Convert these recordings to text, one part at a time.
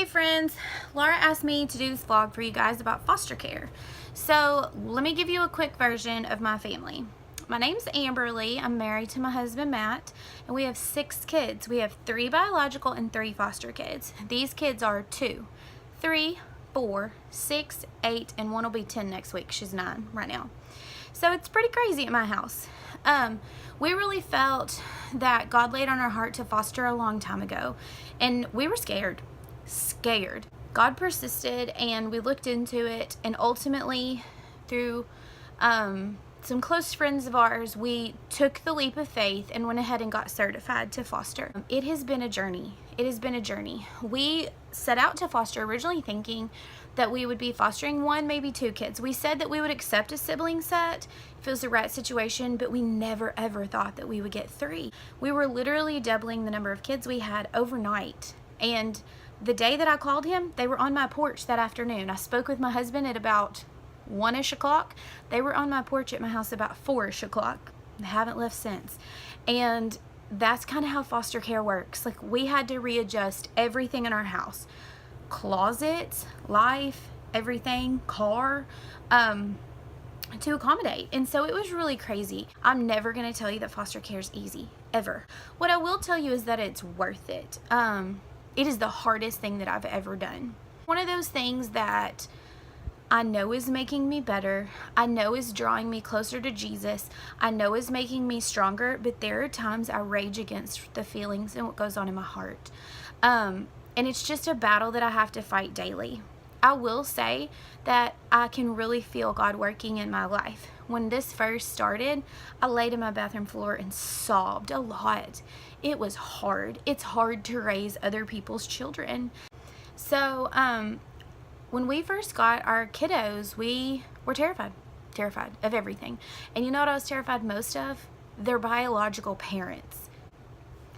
Hey friends, Laura asked me to do this vlog for you guys about foster care. So let me give you a quick version of my family. My name's Amberly. I'm married to my husband Matt, and we have 6 kids. We have 3 biological and 3 foster kids. These kids are 2, 3, 4, 6, 8, and one will be 10 next week. She's 9 right now. So it's pretty crazy at my house. We really felt that God laid on our heart to foster a long time ago, and we were scared. God persisted, and we looked into it, and ultimately through some close friends of ours, we took the leap of faith and went ahead and got certified to foster. It has been a journey. We set out to foster originally thinking that we would be fostering 1, maybe 2 kids. We said that we would accept a sibling set if it was the right situation, but we never ever thought that we would get 3. We were literally doubling the number of kids we had overnight, and the day that I called him, they were on my porch that afternoon. I spoke with my husband at about 1-ish o'clock. They were on my porch at my house about 4-ish o'clock. They haven't left since. And that's kind of how foster care works. Like, we had to readjust everything in our house. Closets, life, everything, car, to accommodate. And so it was really crazy. I'm never going to tell you that foster care is easy, ever. What I will tell you is that it's worth it. It is the hardest thing that I've ever done. One of those things that I know is making me better. I know is drawing me closer to Jesus. I know is making me stronger, but there are times I rage against the feelings and what goes on in my heart. And it's just a battle that I have to fight daily. I will say that I can really feel God working in my life. When this first started, I laid in my bathroom floor and sobbed a lot. It was hard. It's hard to raise other people's children. So when we first got our kiddos, we were terrified of everything. And you know what I was terrified most of? Their biological parents.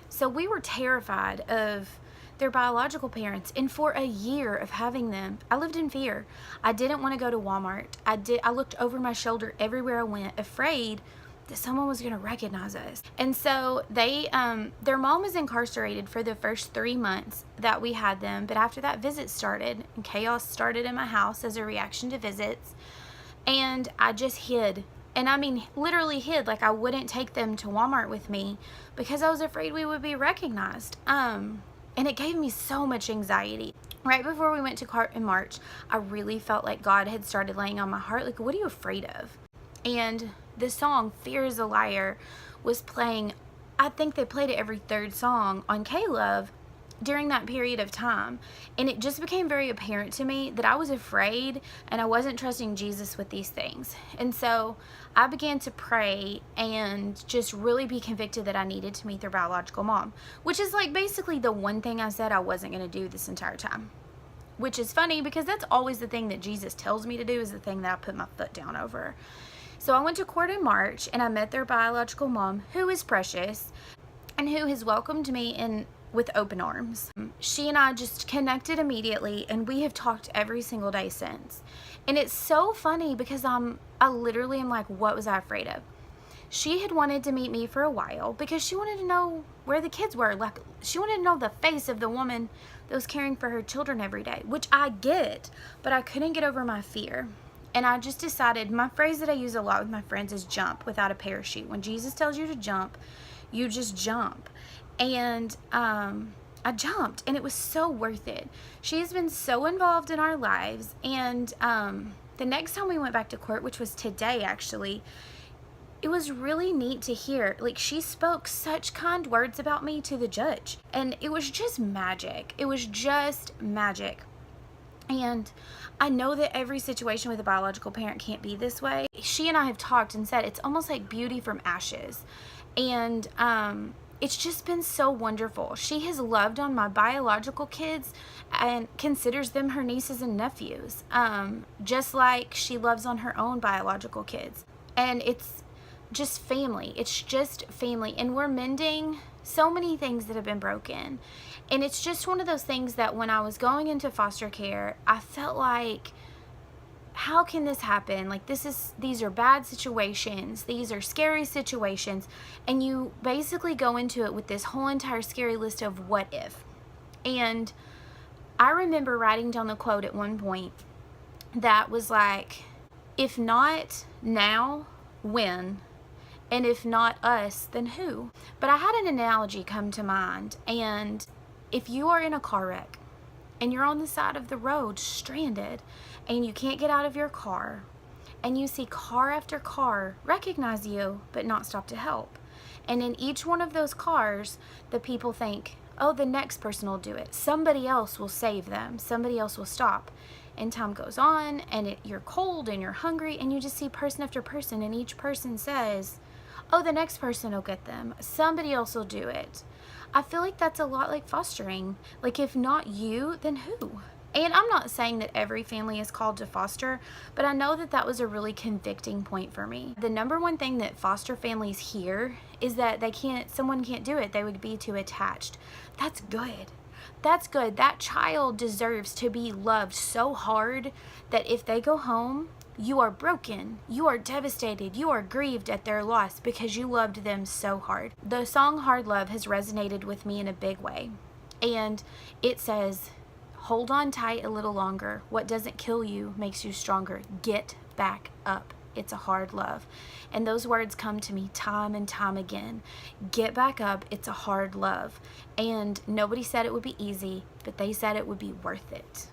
So we were terrified of their biological parents, and for a year of having them, I lived in fear. I didn't want to go to Walmart. I looked over my shoulder everywhere I went, afraid that someone was going to recognize us. And so their mom was incarcerated for the first 3 months that we had them, but after that, visits started, and chaos started in my house as a reaction to visits, and I just hid. And I mean, literally hid. Like, I wouldn't take them to Walmart with me because I was afraid we would be recognized. And it gave me so much anxiety. Right before we went to court in March, I really felt like God had started laying on my heart, like, what are you afraid of? And the song, Fear is a Liar, was playing. I think they played it every 3rd song on K-Love during that period of time. And it just became very apparent to me that I was afraid and I wasn't trusting Jesus with these things. And so I began to pray and just really be convicted that I needed to meet their biological mom, which is like basically the one thing I said I wasn't going to do this entire time. Which is funny because that's always the thing that Jesus tells me to do, is the thing that I put my foot down over. So I went to court in March and I met their biological mom, who is precious and who has welcomed me in with open arms. She and I just connected immediately, and we have talked every single day since. And it's so funny because I literally am like, what was I afraid of? She had wanted to meet me for a while because she wanted to know where the kids were. Like, she wanted to know the face of the woman that was caring for her children every day, which I get, but I couldn't get over my fear. And I just decided, my phrase that I use a lot with my friends is jump without a parachute. When Jesus tells you to jump, you just jump. And I jumped, and it was so worth it. She has been so involved in our lives, and the next time we went back to court, which was today actually, it was really neat to hear. Like, she spoke such kind words about me to the judge, and it was just magic. It was just magic. And I know that every situation with a biological parent can't be this way. She and I have talked and said it's almost like beauty from ashes. And it's just been so wonderful. She has loved on my biological kids and considers them her nieces and nephews, just like she loves on her own biological kids. And it's just family. It's just family. And we're mending so many things that have been broken. And it's just one of those things that when I was going into foster care, I felt like, how can this happen? Like, these are bad situations. These are scary situations. And you basically go into it with this whole entire scary list of what if. And I remember writing down the quote at one point that was like, if not now, when? And if not us, then who? But I had an analogy come to mind, and if you are in a car wreck and you're on the side of the road stranded and you can't get out of your car, and you see car after car recognize you but not stop to help, and in each one of those cars the people think, oh, the next person will do it, somebody else will save them, somebody else will stop, and time goes on, and you're cold and you're hungry, and you just see person after person, and each person says, oh, the next person will get them, somebody else will do it. I feel like that's a lot like fostering. Like, if not you, then who? And I'm not saying that every family is called to foster, but I know that that was a really convicting point for me. The number one thing that foster families hear is that someone can't do it. They would be too attached. That's good. That's good. That child deserves to be loved so hard that if they go home, you are broken, you are devastated, you are grieved at their loss because you loved them so hard. The song Hard Love has resonated with me in a big way. And it says, hold on tight a little longer. What doesn't kill you makes you stronger. Get back up. It's a hard love. And those words come to me time and time again. Get back up. It's a hard love. And nobody said it would be easy, but they said it would be worth it.